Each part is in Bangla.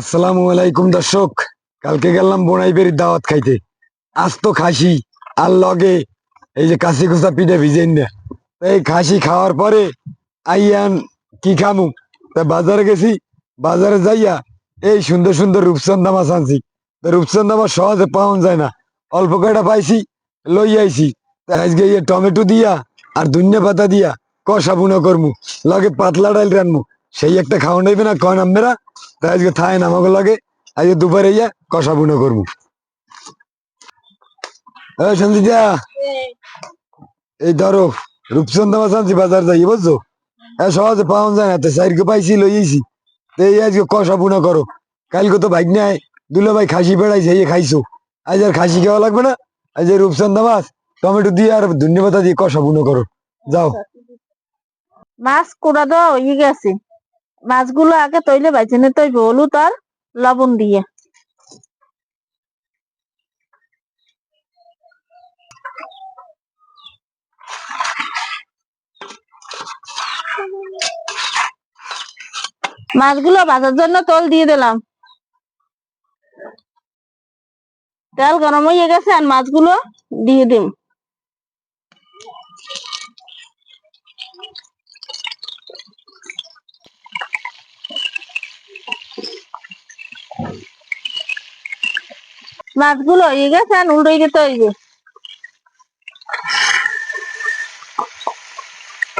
আসসালামু আলাইকুম দর্শক, কালকে গেলাম বোনাইবেরির দাওয়াত খাইতে। আজ তো খাসি আর লগে এই যে কাশি কুচা পিঠে ভিজেন না। এই খাসি খাওয়ার পরে আইয়ান কি খামু, তা বাজারে গেছি। বাজারে যাইয়া এই সুন্দর সুন্দর রূপচন্দা মাছ আনছি। তো রূপচন্দা মাছ সহজে পাওয়া যায় না, অল্প কয়টা পাইছি, লই আইছি। তা আজকে ইয়ে টমেটো দিয়া আর ধনিয়া পাতা দিয়া কষা বুনো করমু, লগে পাতলা ডাইল রানমু। সেই একটা খাওয়া নেবে না কন আমরা। তাই আজকে থায় না আমাকে লাগে, আজকে দুপুরে ইয়া কষা বুনো করবো। সঞ্জিতা, এই ধরো রূপচন্দা মাছ আনছি, বাজার যাই বুঝছো। হ্যাঁ, সহজে পাওয়া যায় না, তো সাইডকে পাইছি লইছি। তো এই আজকে কষা বুনো করো। কালকে তো ভাই নাই, দুলো ভাই খাসি বেড়াইছে, এই খাইছো। আজ আর খাসি খাওয়া লাগবে না, আজ এই রূপচন্দা মাছ টমেটো দিয়ে আর ধনিয়া পাতা দিয়ে কষা বুনো করো। যাও। মাছ কুড়া দেওয়া হয়ে গেছে। মাছগুলো আগে তৈলে বাইছে নিতে হইবে হলুদ আর লবণ দিয়ে। মাছগুলো ভাজার জন্য তেল দিয়ে দিলাম। তেল গরম হয়ে গেছে আর মাছগুলো দিয়ে দিম। মাছগুলো হয়ে গেছে আর উল্টে দিতে হইবে।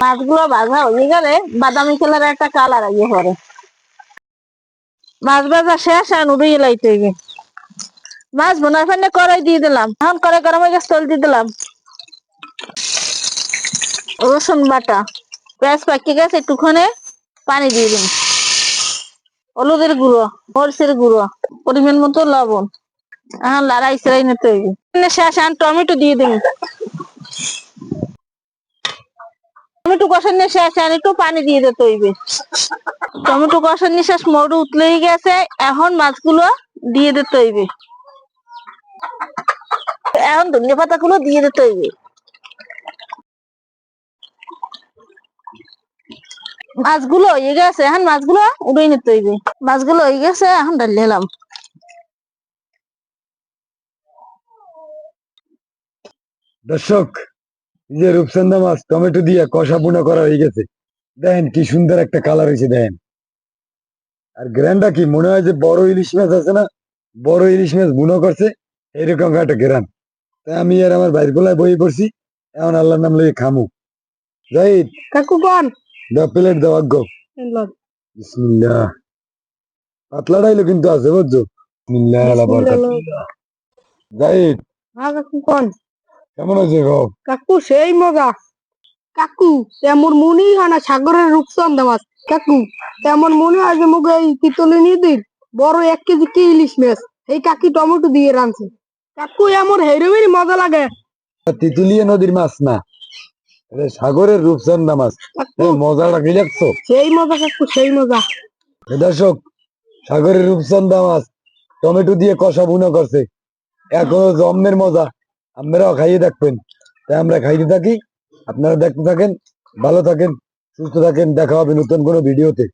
মাছগুলো ভাজা হয়ে গেলে বাদামি কালারের একটা কালার আইয়ে পরে। মাছ ভাজা শেষ আর উড়িয়ে লাইতে হইবে। মাছ বোনার ফান্নে কড়াই দিয়ে দিলাম, এখন কড়াই গরম হয়ে গেছে, তেল দিয়ে দিলাম। রসুন বাটা, পেঁয়াজ পাকি গেছে, একটুখানি পানি দিয়ে দিন। হলুদের গুঁড়ো, মরিচের গুঁড়ো, পরিমাণ মতো লবণ। এখন লড়াই সেরাই নিতে হইবে। শেষ এখন টমেটো দিয়ে দিন। টমেটো কষানো শেষ, এখন একটু পানি দিয়ে দিতে হইবে। টমেটো কষানো শেষ, মরু উতলেই গেছে, এখন মাছগুলো দিয়ে দিতে হইবে। এখন ধনিয়া পাতা গুলো দিয়ে দিতে হইবে। মাছগুলো হয়ে গেছে, এখন মাছগুলো উড়ে নিতে হইবে। মাছগুলো হয়ে গেছে, এখন ডাল দিলাম। দর্শক, এই যে রূপচন্দা মাছ টমেটো দিয়ে কষা বুনো করা হয়ে গেছে। দেখেন কি সুন্দর একটা কালার হয়েছে, দেখেন। আর গ্রানটা কি মনে হয় যে বড় ইলিশ মাছ আছে না, বড় ইলিশ মাছ বুনো করছে, এরকম একটা গ্রান। তাই আমি আর আমার বাইর গোলায় বই পড়ছি, এখন আল্লাহর নাম লইয়ে খামু। জাহিদ, কাকু কোন দাও প্লেট, দাও আগ্গো। বিসমিল্লাহ। পাতলা ডাইলো কিন্তু আছে বুঝছো। বিসমিল্লাহ আলা বারাকাতুল্লাহ। জাহিদ, হ্যাঁ কাকু কোন কেমন আছে গো? কাকু সেই মজা। কাকু তেমন মনে হয় না সাগরের রূপচন্দা মাছ। কাকু তেমন মনে হয় যে মুগে এই পিতলে নদীর বড় 1 কেজি কি ইলিশ মাছ এই কাকি টমেটো দিয়ে রাঁধছে। কাকু এমন হেরমেরই মজা লাগে। তিতুলিয়া নদীর মাছ না, এটা সাগরের রূপচন্দা মাছ। কাকু মজাটা কি লাগছো? সেই মজা কাকু, সেই মজা। দর্শক, সাগরের রূপচন্দা মাছ টমেটো দিয়ে কষা বুনো করছে, এখনো জম্মের মজা। আপনারাও খাইয়ে দেখবেন। তাই আমরা খাইতে থাকি, আপনারা দেখতে থাকেন, ভালো থাকেন, সুস্থ থাকেন। দেখা হবে নতুন কোনো ভিডিওতে।